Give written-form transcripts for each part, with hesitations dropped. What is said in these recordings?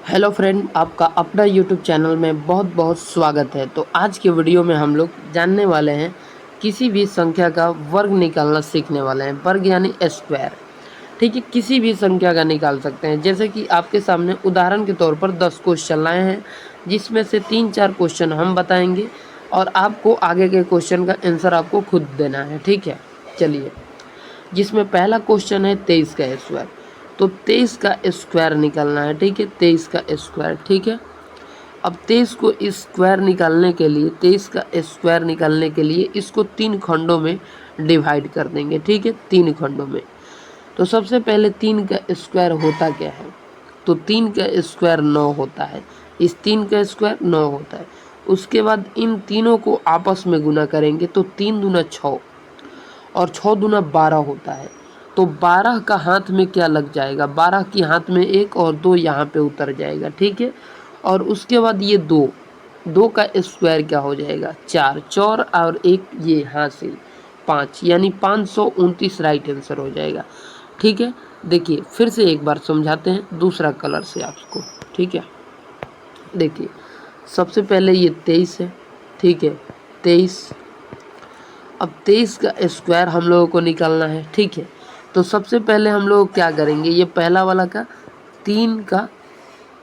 Hello friend, आपका अपना YouTube channel में बहुत बहुत स्वागत है। तो आज के वीडियो में हम लोग जानने वाले हैं, किसी भी संख्या का वर्ग निकालना सीखने वाले हैं। वर्ग यानी स्क्वायर, ठीक है। किसी भी संख्या का निकाल सकते हैं। जैसे कि आपके सामने उदाहरण के तौर पर 10 क्वेश्चन लाए हैं, जिसमें से 3-4 क्वेश्चन हम बताएंगे और आपको आगे के क्वेश्चन का आंसर आपको खुद देना है, ठीक है। चलिए, जिसमें पहला क्वेश्चन है 23 का स्क्वायर। तो 23 का स्क्वायर निकालना है, ठीक है। 23 का स्क्वायर, ठीक है। अब 23 को स्क्वायर निकालने के लिए 23 का स्क्वायर निकालने के लिए इसको 3 खंडों में डिवाइड कर देंगे, ठीक है। 3 खंडों में। तो सबसे पहले 3 का स्क्वायर होता क्या है? तो 3 का स्क्वायर 9 होता है। इस 3 का स्क्वायर 9 होता है। उसके बाद इन तीनों को आपस में गुना करेंगे तो 3 दूना 6 और 6 दूना 12 होता है। तो 12 का हाथ में क्या लग जाएगा? 12 की हाथ में 1 और 2 यहाँ पे उतर जाएगा, ठीक है। और उसके बाद ये 2 का स्क्वायर क्या हो जाएगा? 4 4 और 1 ये हासिल 5, यानी 529 राइट आंसर हो जाएगा, ठीक है। देखिए फिर से एक बार समझाते हैं दूसरा कलर से आपको, ठीक है। देखिए सबसे पहले ये 23 है, ठीक है। 23। अब 23 का स्क्वायर हम लोगों को निकालना है, ठीक है। तो सबसे पहले हम लोग क्या करेंगे? ये पहला वाला का 3 का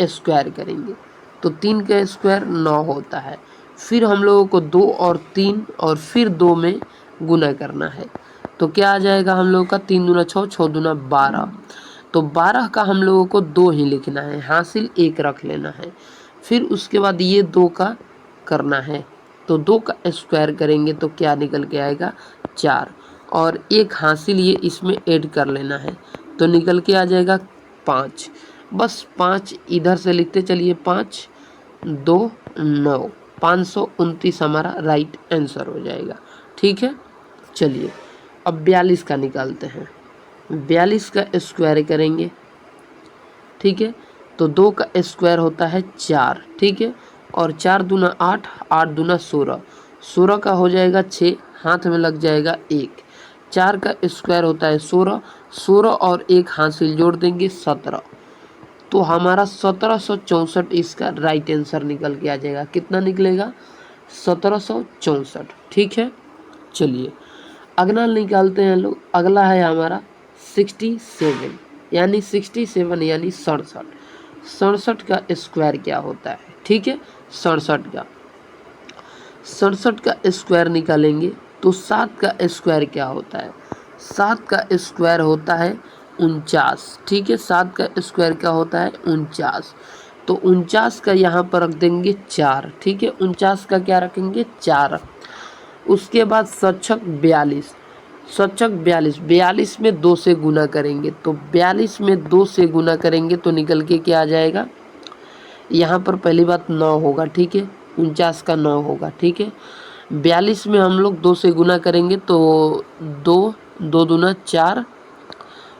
स्क्वायर करेंगे। तो 3 का स्क्वायर 9 होता है। फिर हम लोगों को 2 और 3 और फिर 2 में गुना करना है। तो क्या आ जाएगा हम लोगों का? 3 दूना 6, 6 दूना 12। तो 12 का हम लोगों को 2 ही लिखना है, हासिल 1 रख लेना है। फिर उसके बाद ये 2 का करना है। तो 2 का स्क्वायर करेंगे तो क्या निकल के आएगा? 4। और एक हासिल ये इसमें ऐड कर लेना है तो निकल के आ जाएगा 5। बस 5 इधर से लिखते चलिए, 5 2 9, 529 हमारा राइट आंसर हो जाएगा, ठीक है। चलिए अब 42 का निकालते हैं। 42 का स्क्वायर करेंगे, ठीक है। तो 2 का स्क्वायर होता है 4, ठीक है। और 4 दूना 8, 8 दूना 16, 16 का हो जाएगा 6, हाथ में लग जाएगा 1। 4 का स्क्वायर होता है 16, 16 और 1 हासिल जोड़ देंगे 17। तो हमारा 1764 इसका राइट आंसर निकल के आ जाएगा। कितना निकलेगा? 1764, ठीक है। चलिए अगला निकालते हैं लोग। अगला है हमारा 67, यानी 67 यानी 67। 67 का स्क्वायर क्या होता है? ठीक है, 67 का स्क्वायर निकालेंगे तो 7 का स्क्वायर क्या होता है? 7 का स्क्वायर होता है 49, ठीक है। 7 का स्क्वायर क्या होता है? 49। तो 49 का यहाँ पर रख देंगे 4, ठीक है। 49 का क्या रखेंगे? 4। उसके बाद सच्छक 42, सच्छक 42, 42 में 2 से गुना करेंगे। तो 42 में 2 से गुना करेंगे तो निकल के क्या आ जाएगा? यहाँ पर पहली बात 9 होगा, ठीक है। 49 का 9 होगा, ठीक है। 42 में हम लोग 2 से गुना करेंगे तो 2 2 दूना 4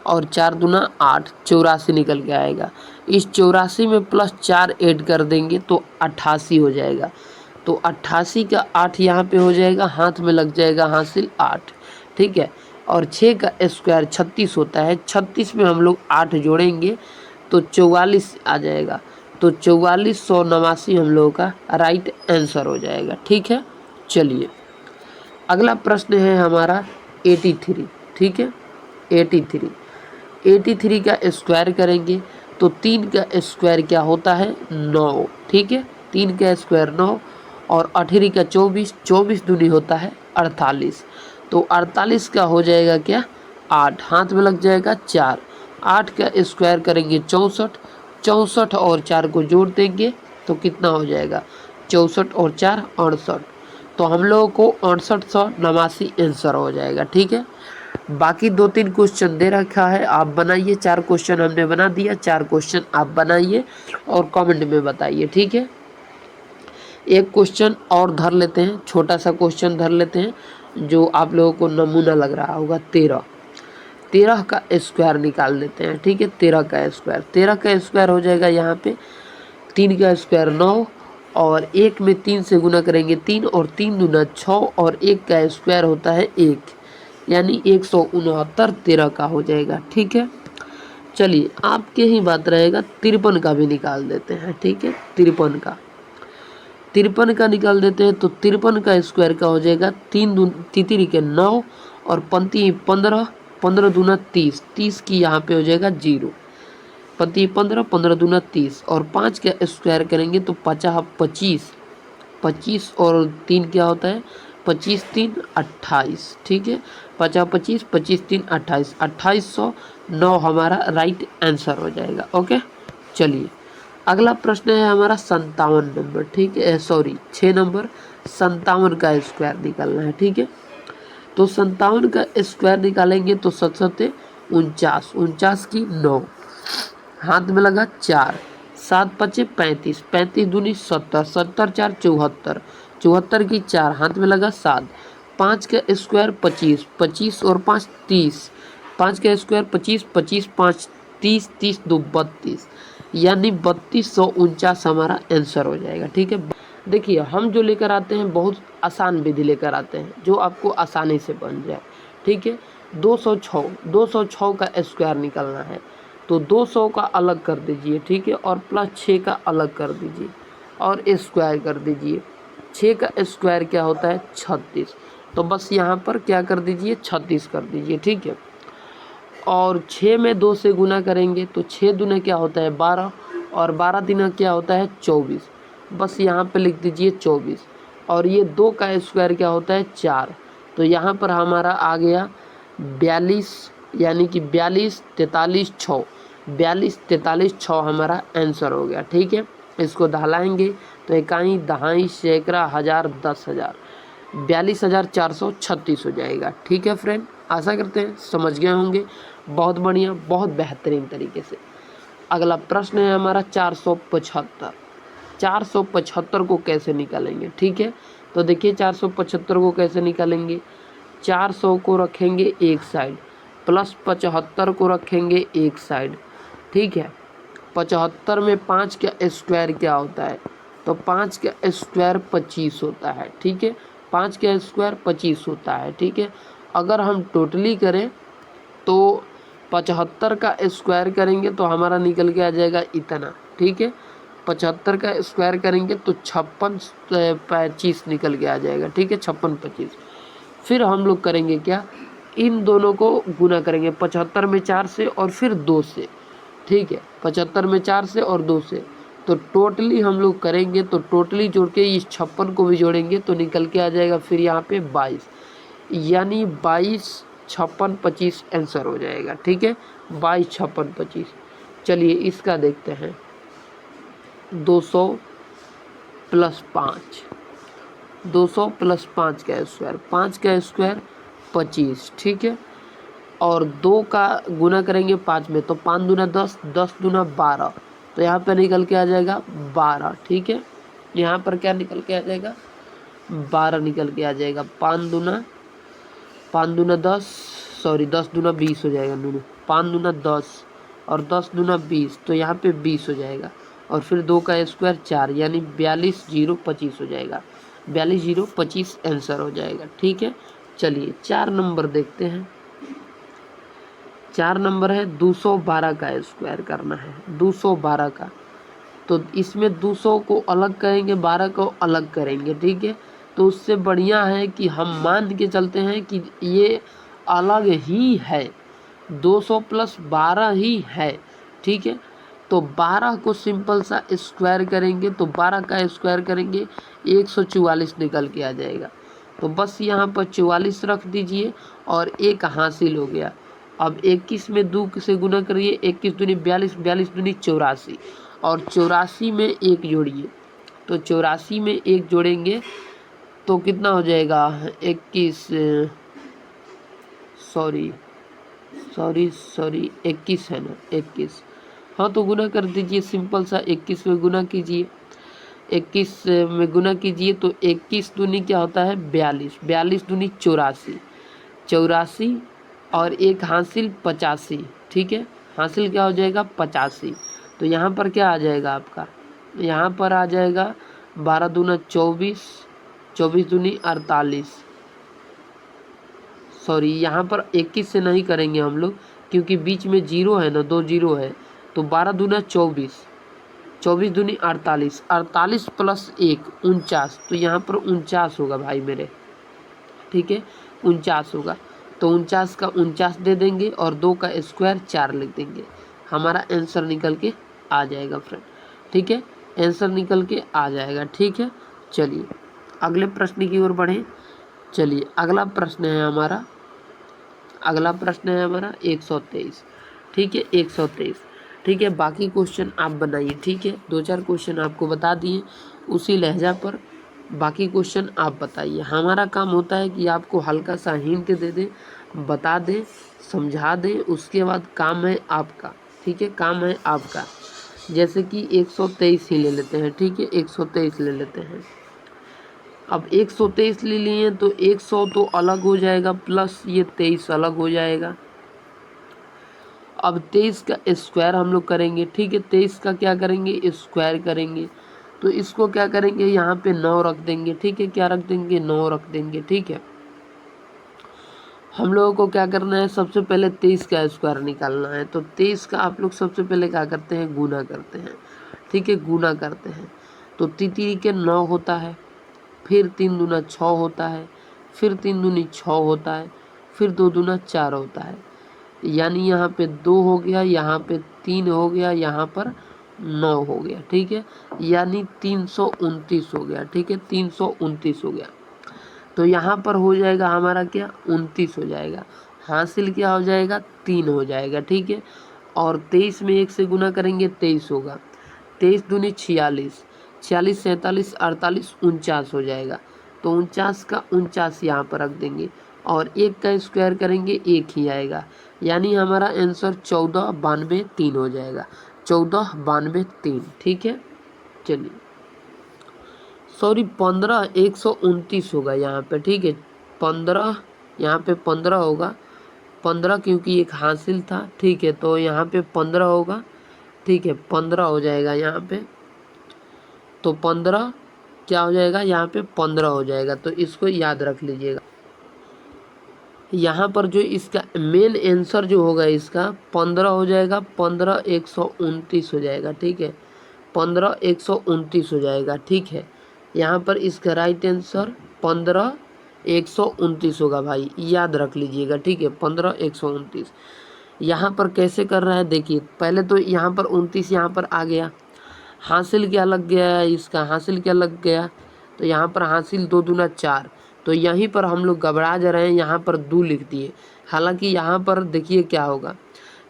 और 4 दूना 8, 84 निकल के आएगा। इस 84 में प्लस 4 ऐड कर देंगे तो 88 हो जाएगा। तो 88 का 8 यहाँ पे हो जाएगा, हाथ में लग जाएगा हासिल 8, ठीक है। और 6 का स्क्वायर 36 होता है। 36 में हम लोग 8 जोड़ेंगे तो 44 आ जाएगा। तो 4489 हम लोगों का राइट आंसर हो जाएगा, ठीक है। चलिए अगला प्रश्न है हमारा 83, ठीक है। 83 का स्क्वायर करेंगे तो 3 का स्क्वायर क्या होता है? 9, ठीक है। 3 का स्क्वायर 9 और 18 का 24, 24 दूनी होता है 48। तो 48 का हो जाएगा क्या? 8, हाथ में लग जाएगा 4। 8 का स्क्वायर करेंगे 64, 64 और 4 को जोड़ देंगे तो कितना हो जाएगा? 64 और 4 68। तो हम लोगों को 6889 आंसर हो जाएगा, ठीक है। बाकी 2-3 क्वेश्चन दे रखा है, आप बनाइए। 4 क्वेश्चन हमने बना दिया, 4 क्वेश्चन आप बनाइए और कमेंट में बताइए, ठीक है। एक क्वेश्चन और धर लेते हैं, छोटा सा क्वेश्चन धर लेते हैं जो आप लोगों को नमूना लग रहा होगा। 13 का स्क्वायर निकाल लेते हैं, ठीक है। 13 का स्क्वायर हो जाएगा यहाँ पे 3 का स्क्वायर 9 और 1 में 3 से गुना करेंगे 3 और 3 दूना 6 और 1 का स्क्वायर होता है 1, यानी 169 13 का हो जाएगा, ठीक है। चलिए आपके ही बात रहेगा, 53 का भी निकाल देते हैं। ठीक है, 53 का निकाल देते हैं। तो 53 का स्क्वायर का हो जाएगा, तितरी के 9 और पंती 15, 15 दूना 30, 30 की यहाँ पे हो जाएगा 0, पंती 15, 15 दूना 30 और 5 का स्क्वायर करेंगे तो 50 25, 25 और 3 क्या होता है, 25 3 28। ठीक है, 50 25, 25 3 28, 2809 हमारा राइट आंसर हो जाएगा। ओके, चलिए अगला प्रश्न है हमारा 57 नंबर। ठीक है, सॉरी 6 नंबर, 57 का स्क्वायर निकालना है। ठीक है, तो 57 का स्क्वायर निकालेंगे तो 7 49, 49 की 9, हाथ में लगा 4, 7 पचे 35, 35 दूनी 70, 70 4 74, 74 की 4, हाथ में लगा 7, 5 का स्क्वायर 25, 25 और 5 30, 5 का स्क्वायर 25, 25 5 30, 30 2 32, यानी 3249 हमारा आंसर हो जाएगा। ठीक है, देखिए हम जो लेकर आते हैं बहुत आसान विधि लेकर आते हैं जो आपको आसानी से बन जाए। ठीक है, 206 का स्क्वायर निकालना है तो 200 का अलग कर दीजिए। ठीक है, और प्लस 6 का अलग कर दीजिए और स्क्वायर कर दीजिए। 6 का स्क्वायर क्या होता है, 36, तो बस यहाँ पर क्या कर दीजिए, 36 कर दीजिए। ठीक है, और 6 में 2 से गुना करेंगे तो 6 दूना क्या होता है 12, और 12 दूना क्या होता है 24, बस यहाँ पे लिख दीजिए 24। और ये 2 का स्क्वायर क्या होता है 4, तो यहाँ पर हमारा आ गया 42, यानी कि 42 43 6, 42 43 6 हमारा आंसर हो गया। ठीक है, इसको दहलाएंगे तो इकाई दहाई सैकड़ा हज़ार 10,000, 42,436 हो जाएगा। ठीक है फ्रेंड, आशा करते हैं समझ गए होंगे। बहुत बढ़िया, बहुत बेहतरीन तरीके से। अगला प्रश्न है हमारा 475। 475 को कैसे निकालेंगे। ठीक है, तो देखिए 475 को कैसे निकालेंगे, 400 को रखेंगे एक साइड, प्लस 75 को रखेंगे एक साइड। ठीक है, 75 में 5 का स्क्वायर क्या होता है, तो 5 का स्क्वायर 25 होता है। ठीक है, 5 का स्क्वायर 25 होता है। ठीक है, अगर हम टोटली करें तो 75 का स्क्वायर करेंगे तो हमारा निकल के आ जाएगा इतना। ठीक है, 75 का स्क्वायर करेंगे तो 56 25 निकल के आ जाएगा। ठीक है, 56 25। फिर हम लोग करेंगे क्या, इन दोनों को गुना करेंगे, 75 में 4 से और फिर 2 से। ठीक है, 75 में 4 से और 2 से, तो टोटली हम लोग करेंगे तो टोटली जोड़ के इस 56 को भी जोड़ेंगे तो निकल के आ जाएगा फिर यहाँ पे 22, यानी 22 56 25 आंसर हो जाएगा। ठीक है, 22 56 25। चलिए इसका देखते हैं, 200 प्लस 5, 200 प्लस 5 का स्क्वायर, 5 का स्क्वायर 25। ठीक है, और 2 का गुना करेंगे 5 में तो 5 दूना 10, 10 दूना 12, तो यहाँ पे निकल के आ जाएगा 12। ठीक है, यहाँ पर क्या निकल के आ जाएगा 12 निकल के आ जाएगा। 5 दूना 10, सॉरी 10 दूना 20 हो जाएगा दोनों, 5 दूना 10 और 10 दूना 20, तो यहाँ पे 20 हो जाएगा। और फिर 2 का स्क्वायर 4, यानी 42 0 25 हो जाएगा, 42 0 25 आंसर हो जाएगा। ठीक है, चलिए 4 नंबर देखते हैं। 4 नंबर है 212 का स्क्वायर करना है, 212 का, तो इसमें 200 को अलग करेंगे, 12 को अलग करेंगे। ठीक है, तो उससे बढ़िया है कि हम मान के चलते हैं कि ये अलग ही है, 200 प्लस 12 ही है। ठीक है, तो 12 को सिंपल सा स्क्वायर करेंगे तो 12 का स्क्वायर करेंगे 144 निकल के आ जाएगा, तो बस यहाँ पर 44 रख दीजिए और एक हासिल हो गया। अब 21 में 2 से गुना करिए, 21 दूनी 42, 42 दूनी 84, और 84 में 1 जोड़िए, तो 84 में 1 जोड़ेंगे तो कितना हो जाएगा 21, सॉरी 21 है ना, 21, हाँ तो गुना कर दीजिए सिंपल सा, 21 में गुना कीजिए, 21 में गुना कीजिए तो 21 दूनी क्या होता है 42, 42 दूनी 84, 84 और एक हासिल 85। ठीक है, हासिल क्या हो जाएगा 85, तो यहाँ पर क्या आ जाएगा आपका, यहाँ पर आ जाएगा 12 दूना 24, 24 दूनी 48, सॉरी यहाँ पर 21 से नहीं करेंगे हम लोग, क्योंकि बीच में जीरो है ना, 2 जीरो है, तो 12 दूना 24, 24 दूनी 48, 48 प्लस 1 49, तो यहाँ पर 49 होगा भाई मेरे, ठीक है 49 होगा। तो 49 का 49 दे देंगे और 2 का स्क्वायर 4 लिख देंगे, हमारा आंसर निकल के आ जाएगा फ्रेंड, ठीक है, आंसर निकल के आ जाएगा, ठीक है। चलिए अगले प्रश्न की ओर बढ़ें। चलिए अगला प्रश्न है हमारा 123, ठीक है 123, ठीक है। बाकी क्वेश्चन आप बनाइए, ठीक है, 2-4 क्वेश्चन आपको बता दिए उसी लहजा पर, बाकी क्वेश्चन आप बताइए। हमारा काम होता है कि आपको हल्का सा हिंट दे दे, बता दे, समझा दे, उसके बाद काम है आपका, ठीक है, काम है आपका। जैसे कि 123 ही ले लेते हैं, ठीक है 123 ले लेते हैं। अब 123 ले लिए तो 100 तो अलग हो जाएगा, प्लस ये 23 अलग हो जाएगा। अब 23 का स्क्वायर हम लोग करेंगे, ठीक है, 23 का क्या करेंगे, स्क्वायर करेंगे। तो इसको क्या करेंगे, यहाँ पे 9 रख देंगे, ठीक है, क्या रख देंगे, 9 रख देंगे, ठीक है। हम लोगों को क्या करना है, सबसे पहले 23 का स्क्वायर निकालना है। तो 23 का आप लोग सबसे पहले क्या करते हैं, गुना करते हैं, ठीक है, गुना करते हैं। तो 3 के 9 होता है, फिर 3 दूना 6 होता है, फिर 3 दूनी 6 होता है, फिर 2 दूना 4 होता है, यानी यहाँ पे 2 हो गया, यहाँ पे 3 हो गया, यहाँ पर 9 हो गया, ठीक है, यानी 329 हो गया, ठीक है, 329 हो गया। तो यहाँ पर हो जाएगा हमारा क्या, 29 हो जाएगा, हासिल क्या हो जाएगा, 3 हो जाएगा, ठीक है। और 23 में 1 से गुना करेंगे 23 होगा, 23 दूनी 46, 46 47 48 49 हो जाएगा। तो 49 का 49 यहाँ पर रख देंगे और 1 का स्क्वायर करेंगे 1 ही आएगा, यानी हमारा आंसर 1492 हो जाएगा, 1492, ठीक है। चलिए सॉरी 15 129 होगा यहाँ पे, ठीक है, 15 यहाँ पे 15 होगा, 15 क्योंकि एक हासिल था, ठीक है, तो यहाँ पे 15 होगा, ठीक है, 15 हो जाएगा यहाँ पे। तो 15 क्या हो जाएगा, यहाँ पे 15 हो जाएगा, तो इसको याद रख लीजिएगा। यहाँ पर जो इसका मेन आंसर जो होगा इसका 15 हो जाएगा, 15 129 हो जाएगा, ठीक है, 15 129 हो जाएगा, ठीक है। यहाँ पर इसका राइट आंसर 15 129 होगा भाई, याद रख लीजिएगा, ठीक है, 15 129। यहाँ पर कैसे कर रहा है देखिए, पहले तो यहाँ पर 29 यहाँ पर आ गया, हासिल क्या लग गया है इसका, हासिल क्या लग गया, तो यहाँ पर हासिल 2 दूना 4, तो यहीं पर हम लोग घबरा जा रहे हैं, यहाँ पर 2 लिख दिए। हालांकि यहाँ पर देखिए क्या होगा,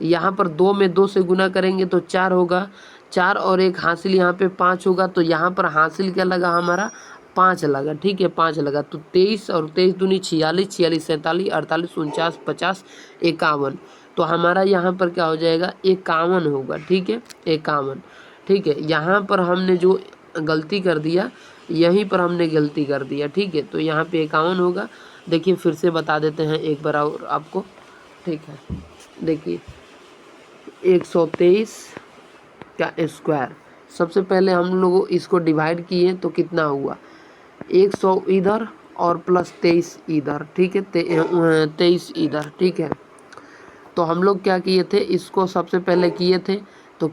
यहाँ पर 2 में 2 से गुना करेंगे तो 4 होगा, 4 और 1 हासिल यहाँ पे 5 होगा, तो यहाँ पर हासिल क्या लगा हमारा, 5 लगा, ठीक है, 5 लगा। तो 23 और 23 दूनी 46, 46 47 48 49 50 51, तो हमारा यहाँ पर क्या हो जाएगा, 51 होगा, ठीक है, 51, ठीक है। यहाँ पर हमने जो गलती कर दिया, यहीं पर हमने गलती कर दिया, ठीक है, तो यहाँ पे 51 होगा। देखिए फिर से बता देते हैं एक बार और आपको, ठीक है, देखिए 123 का स्क्वायर, सबसे पहले हम लोग इसको डिवाइड किए तो कितना हुआ, 100 इधर और प्लस 23 इधर, ठीक है, 23 इधर, ठीक है। तो हम लोग क्या किए थे, इसको सबसे पहले किए थे तो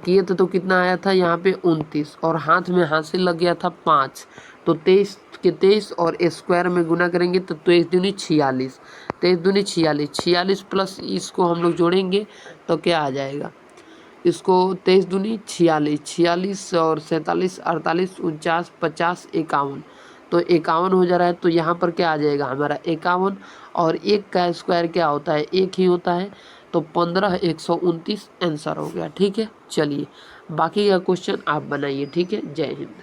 कितना आया था यहाँ पे 29, और हाथ में हासिल लग गया था 5, तो 23 के 23 और स्क्वायर में गुना करेंगे तो 23 दूनी 46, 23 दूनी 46, 46 प्लस इसको हम लोग जोड़ेंगे तो क्या आ जाएगा, इसको 23 दूनी 46, 46 और 47 48 49 50 51, तो 51 हो जा रहा है। तो यहाँ पर क्या आ जाएगा हमारा 51, और 1 का स्क्वायर क्या होता है, 1 ही होता है, तो 15 129 आंसर हो गया, ठीक है। चलिए बाकी का क्वेश्चन आप बनाइए, ठीक है। जय हिंद।